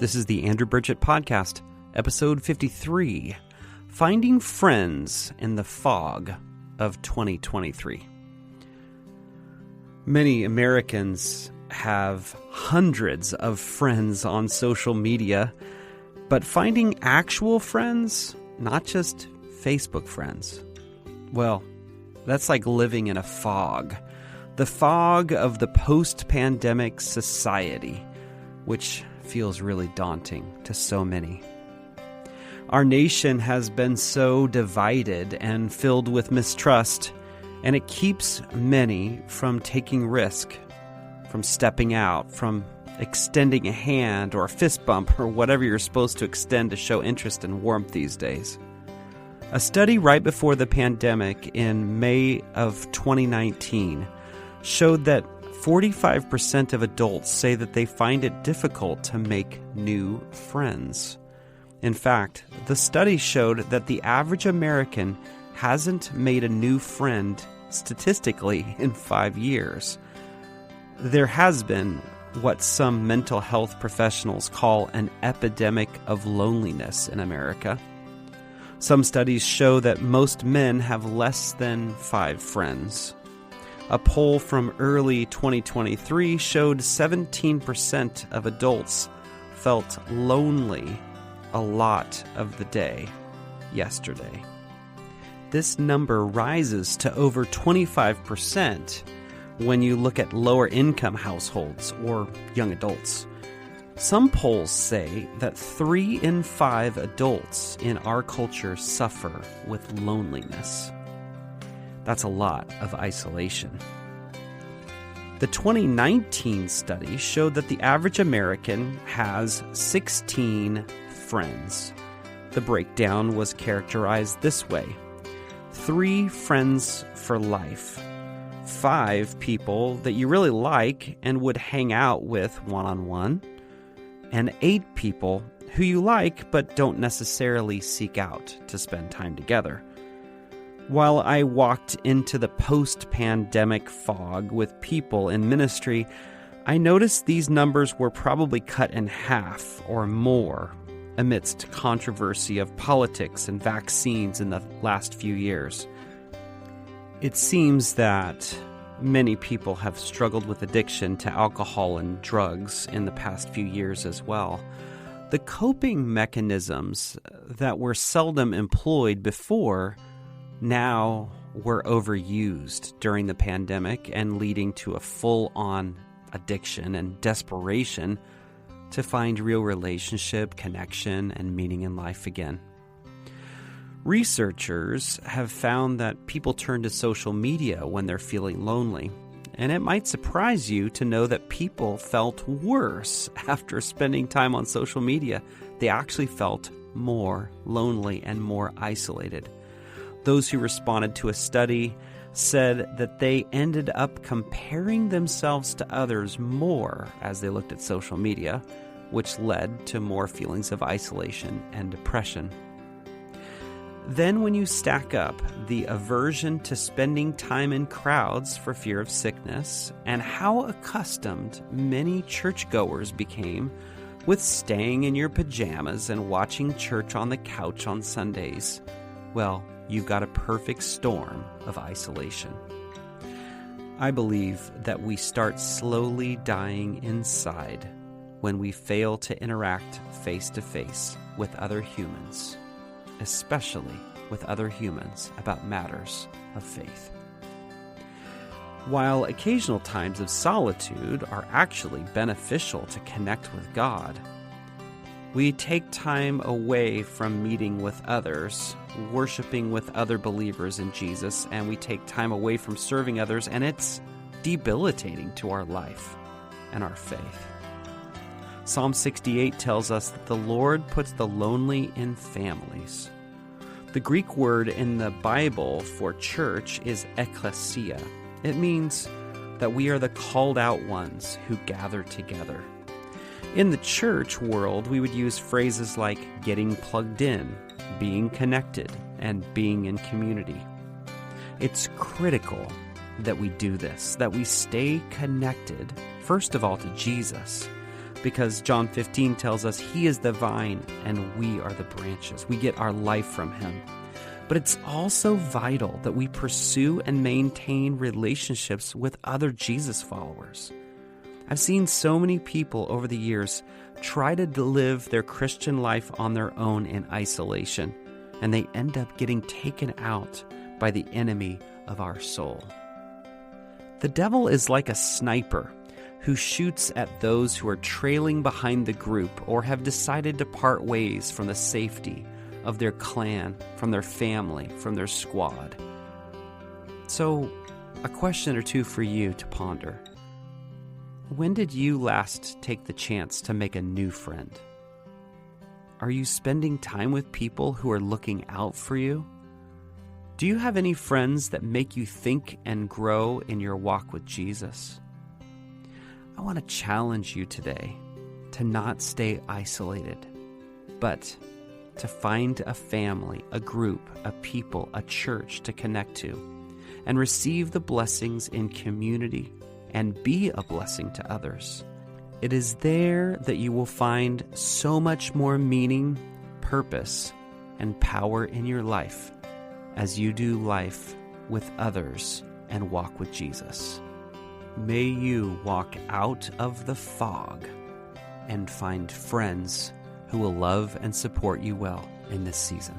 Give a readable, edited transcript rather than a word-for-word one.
This is the Andrew Burchett Podcast, episode 53, Finding Friends in the Fog of 2023. Many Americans have hundreds of friends on social media, but finding actual friends, not just Facebook friends, well, that's like living in a fog. The fog of the post-pandemic society, which feels really daunting to so many. Our nation has been so divided and filled with mistrust, and it keeps many from taking risk, from stepping out, from extending a hand or a fist bump or whatever you're supposed to extend to show interest and warmth these days. A study right before the pandemic in May of 2019 showed that 45% of adults say that they find it difficult to make new friends. In fact, the study showed that the average American hasn't made a new friend statistically in 5 years. There has been what some mental health professionals call an epidemic of loneliness in America. Some studies show that most men have less than 5 friends. A poll from early 2023 showed 17% of adults felt lonely a lot of the day yesterday. This number rises to over 25% when you look at lower income households or young adults. Some polls say that 3 in 5 adults in our culture suffer with loneliness. That's a lot of isolation. The 2019 study showed that the average American has 16 friends. The breakdown was characterized this way: 3 friends for life, 5 people that you really like and would hang out with one-on-one, and 8 people who you like but don't necessarily seek out to spend time together. While I walked into the post-pandemic fog with people in ministry, I noticed these numbers were probably cut in half or more amidst controversy of politics and vaccines in the last few years. It seems that many people have struggled with addiction to alcohol and drugs in the past few years as well. The coping mechanisms that were seldom employed before now were overused during the pandemic and leading to a full-on addiction and desperation to find real relationship, connection, and meaning in life again. Researchers have found that people turn to social media when they're feeling lonely, and it might surprise you to know that people felt worse after spending time on social media. They actually felt more lonely and more isolated. Those who responded to a study said that they ended up comparing themselves to others more as they looked at social media, which led to more feelings of isolation and depression. Then when you stack up the aversion to spending time in crowds for fear of sickness and how accustomed many churchgoers became with staying in your pajamas and watching church on the couch on Sundays, well, you've got a perfect storm of isolation. I believe that we start slowly dying inside when we fail to interact face-to-face with other humans, especially with other humans about matters of faith. While occasional times of solitude are actually beneficial to connect with God, we take time away from meeting with others, worshiping with other believers in Jesus, and we take time away from serving others, and it's debilitating to our life and our faith. Psalm 68 tells us that the Lord puts the lonely in families. The Greek word in the Bible for church is ekklesia. It means that we are the called out ones who gather together. In the church world, we would use phrases like getting plugged in, being connected, and being in community. It's critical that we do this, that we stay connected, first of all, to Jesus, because John 15 tells us He is the vine and we are the branches. We get our life from Him. But it's also vital that we pursue and maintain relationships with other Jesus followers. I've seen so many people over the years try to live their Christian life on their own in isolation, and they end up getting taken out by the enemy of our soul. The devil is like a sniper who shoots at those who are trailing behind the group or have decided to part ways from the safety of their clan, from their family, from their squad. So, a question or two for you to ponder. When did you last take the chance to make a new friend? Are you spending time with people who are looking out for you? Do you have any friends that make you think and grow in your walk with Jesus? I want to challenge you today to not stay isolated, but to find a family, a group, a people, a church to connect to, and receive the blessings in community and be a blessing to others. It is there that you will find so much more meaning, purpose, and power in your life as you do life with others and walk with Jesus. May you walk out of the fog and find friends who will love and support you well in this season.